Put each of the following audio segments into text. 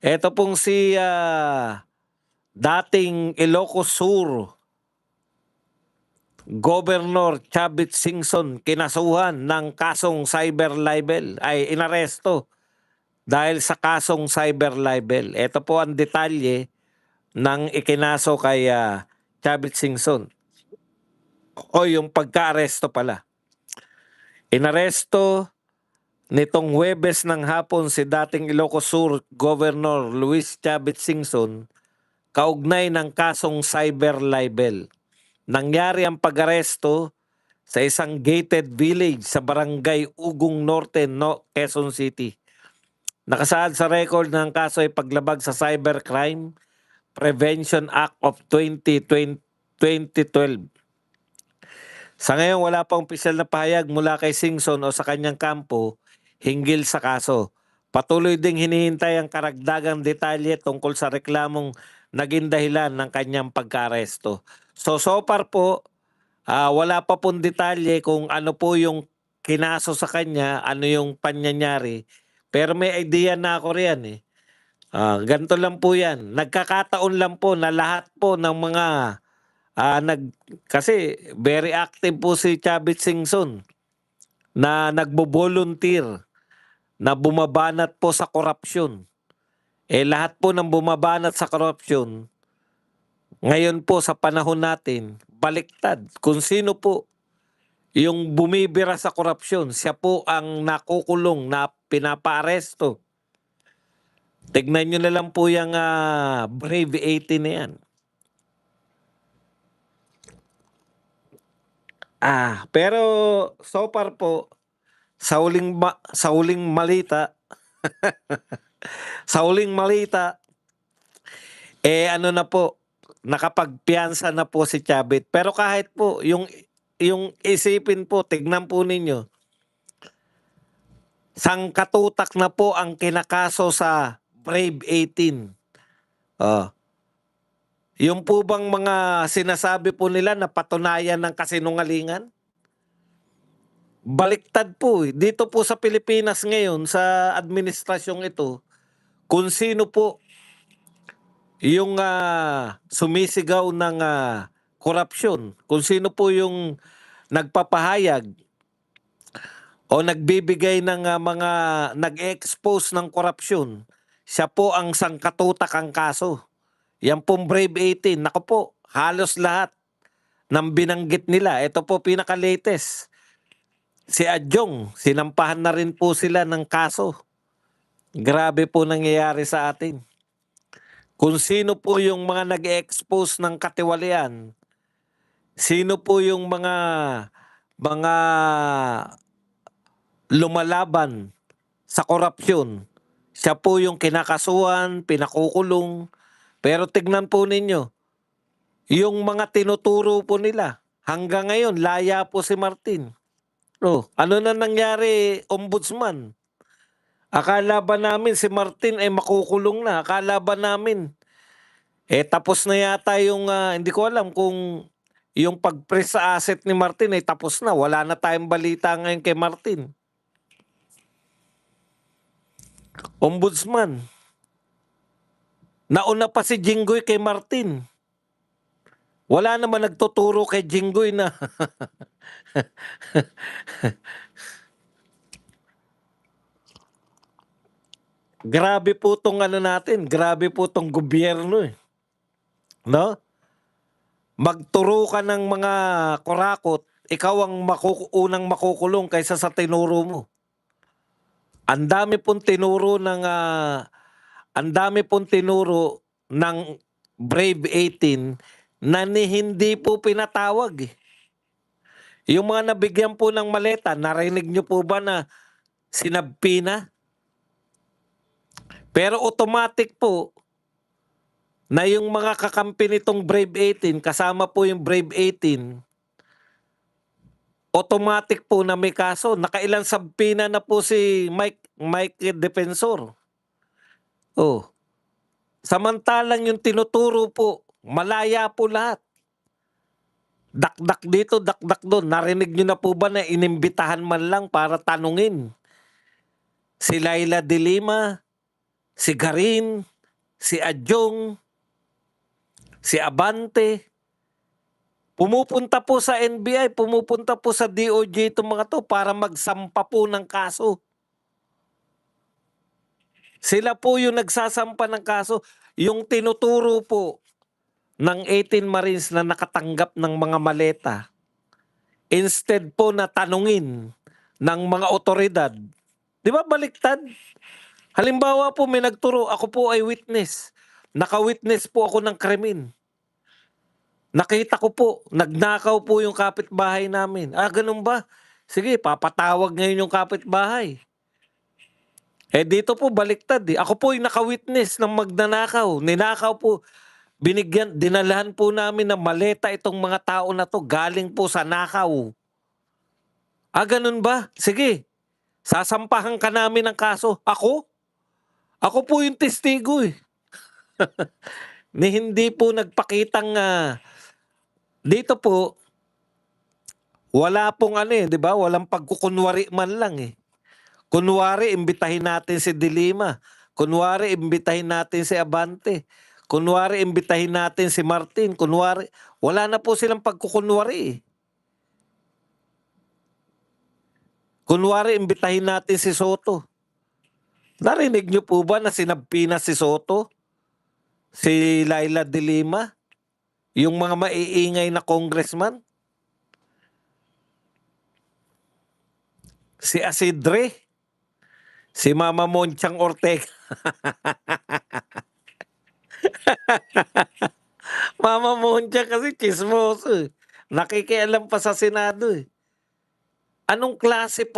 Eto pong si, dating Ilocos Sur Governor Chavit Singson kinasuhan ng kasong cyber libel ay inaresto dahil sa kasong cyber libel. Ito po ang detalye ng ikinaso kay Chavit Singson o yung pagka-aresto pala. Inaresto nitong Huwebes ng hapon si dating Ilocos Sur Governor Luis Chavit Singson kaugnay ng kasong cyber libel. Nangyari ang pag-aresto sa isang gated village sa barangay Ugong Norte, Quezon City. Nakasaad sa record ng kaso ay paglabag sa Cybercrime Prevention Act of 2012. Sa ngayon, wala pang opisyal na pahayag mula kay Singson o sa kanyang kampo hinggil sa kaso. Patuloy ding hinihintay ang karagdagang detalye tungkol sa reklamong naging dahilan ng kanyang pagka-aresto. So far po, wala pa pong detalye kung ano po yung kinaso sa kanya, ano yung panyanyari. Pero may idea na ako riyan eh. Ganito lang po yan. Nagkakataon lang po na lahat po ng mga kasi very active po si Chavit Singson na nagbo-volunteer na bumabanat po sa korupsyon. Lahat po ng bumabanat sa korupsyon, ngayon po sa panahon natin, baliktad. Kung sino po yung bumibira sa korupsyon, siya po ang nakukulong na pinapaaresto. Tignan nyo na lang po yung Brave 18 na yan. Pero so far po, sa huling malita, sa huling malita, ano na po, nakapagpiyansa na po si Chavit. Pero kahit po, yung isipin po, tignan po ninyo, sangkatutak na po ang kinakaso sa Brave 18. Yung po bang mga sinasabi po nila na patunayan ng kasinungalingan? Baliktad po eh. Dito po sa Pilipinas ngayon, sa administrasyong ito, kung sino po yung sumisigaw ng korupsyon, kung sino po yung nagpapahayag o nagbibigay ng mga nag-expose ng korupsyon, siya po ang sangkatutak ang kaso. Yan pong Brave 18, nako po, halos lahat ng binanggit nila. Ito po pinaka-latest. Si Adjong, sinampahan na rin po sila ng kaso. Grabe po nangyayari sa atin. Kung sino po yung mga nag-expose ng katiwalian, sino po yung mga lumalaban sa korupsyon, siya po yung kinakasuhan, pinakukulong. Pero tignan po ninyo, yung mga tinuturo po nila, hanggang ngayon, laya po si Martin. Ano na nangyari, Ombudsman? Akala ba namin si Martin ay makukulong na? Akala ba namin tapos na yata yung hindi ko alam kung yung pag-press sa asset ni Martin ay tapos na. Wala na tayong balita ngayon kay Martin. Ombudsman. Nauna pa si Jinggoy kay Martin. Wala naman nagtuturo kay Jinggoy na grabe po tong natin, grabe po tong gobyerno eh. No? Magturo ka ng mga kurakot, ikaw ang unang makukulong kaysa sa tinuro mo. Ang dami pong tinuro ng Brave 18 na hindi po pinatawag eh. Yung mga nabigyan po ng maleta, narinig nyo po ba na sinabpi na? Pero automatic po na yung mga kakampi nitong Brave 18, kasama po yung Brave 18, automatic po na may kaso. Nakailang sabpina na po si Mike Defensor. Samantalang yung tinuturo po, malaya po lahat. Dakdak dito, dakdak doon. Narinig nyo na po ba na inimbitahan man lang para tanungin si Laila de Lima, si Garin, si Adjong, si Abante. Pumupunta po sa NBI, pumupunta po sa DOJ itong mga to para magsampa po ng kaso. Sila po yung nagsasampa ng kaso. Yung tinuturo po ng 18 Marines na nakatanggap ng mga maleta, instead po na tanungin ng mga otoridad, di ba baliktad? Halimbawa po may nagturo, ako po ay witness. Naka-witness po ako ng krimen. Nakita ko po, nagnakaw po yung kapitbahay namin. Ah, ganun ba? Sige, papatawag ngayon yung kapitbahay. Eh dito po baliktad eh. Ako po ay naka-witness ng magnanakaw. Ninakaw po. Dinalahan po namin ng maleta itong mga tao na to galing po sa nakaw. Ah, ganun ba? Sige, sasampahan ka namin ng kaso. Ako? Ako po yung testigo eh. Ni hindi po nagpakitang dito po, wala pong ano eh, di ba? Walang pagkukunwari man lang eh. Kunwari, imbitahin natin si Dilima. Kunwari, imbitahin natin si Abante. Kunwari, imbitahin natin si Martin. Kunwari, wala na po silang pagkukunwari eh. Kunwari, imbitahin natin si Soto. Narinig niyo po ba na sinabpi na si Soto? Si Laila de Lima? Yung mga maiingay na congressman? Si Asidre? Si Mama Monchang Ortega? Mama Monchang kasi chismoso eh. Nakikialam pa sa Senado eh. Anong klase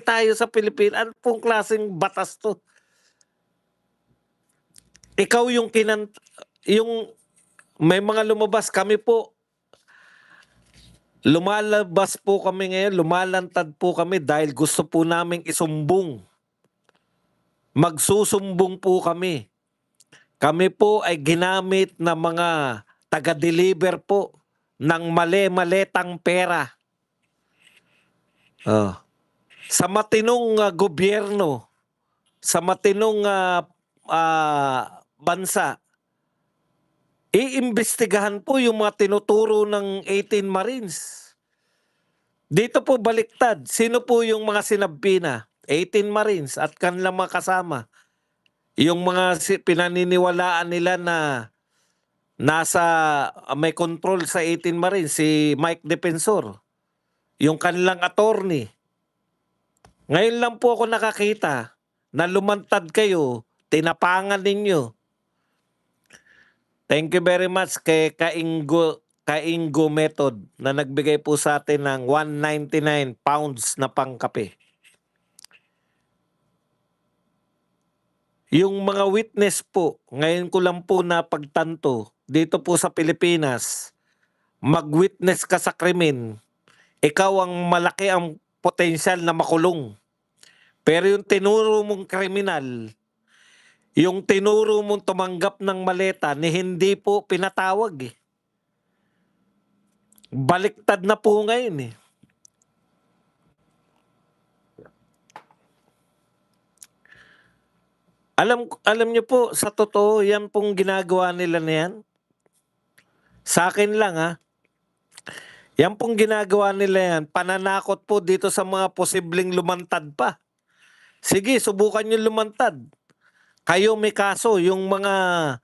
tayo sa Pilipinas? Anong pong klaseng batas to? Ikaw yung yung may mga lumabas kami po. Lumalabas po kami ngayon, lumalantad po kami dahil gusto po naming isumbong. Magsusumbong po kami. Kami po ay ginamit na mga taga-deliver po ng mali-maletang pera. Sa matinong gobyerno, sa matinong bansa, iimbestigahan po yung mga tinuturo ng 18 Marines. Dito po baliktad. Sino po yung mga sinabpi na? 18 Marines at kanilang mga kasama. Yung mga pinaniniwalaan nila na nasa may control sa 18 Marines, si Mike Defensor. Yung kanilang attorney. Ngayon lang po ako nakakita na lumantad kayo, tinapangan ninyo. Thank you very much kay Kaingo Method na nagbigay po sa atin ng 199 pounds na pangkape. Yung mga witness po, ngayon ko lang po napagtanto, dito po sa Pilipinas, mag-witness ka sa krimen, ikaw ang malaki ang potensyal na makulong. Pero yung tinuro mong kriminal, yung tinuro mong tumanggap ng maleta, ni hindi po pinatawag eh. Baliktad na po ngayon eh. Alam niyo po, sa totoo, yan pong ginagawa nila na yan. Sa akin lang ha. Yan pong ginagawa nila yan, pananakot po dito sa mga posibleng lumantad pa. Sige, subukan nyo lumantad. Kayo may kaso, yung mga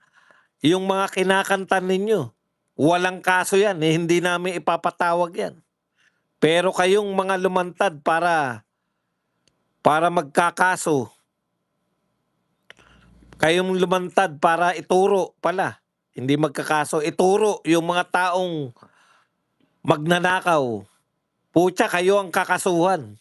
kinakanta ninyo. Walang kaso yan, eh, hindi namin ipapatawag yan. Pero kayong mga lumantad para magkakaso. Kayong lumantad para ituro pala. Hindi magkakaso, ituro yung mga taong magnanakaw. Pucha, kayo ang kakasuhan.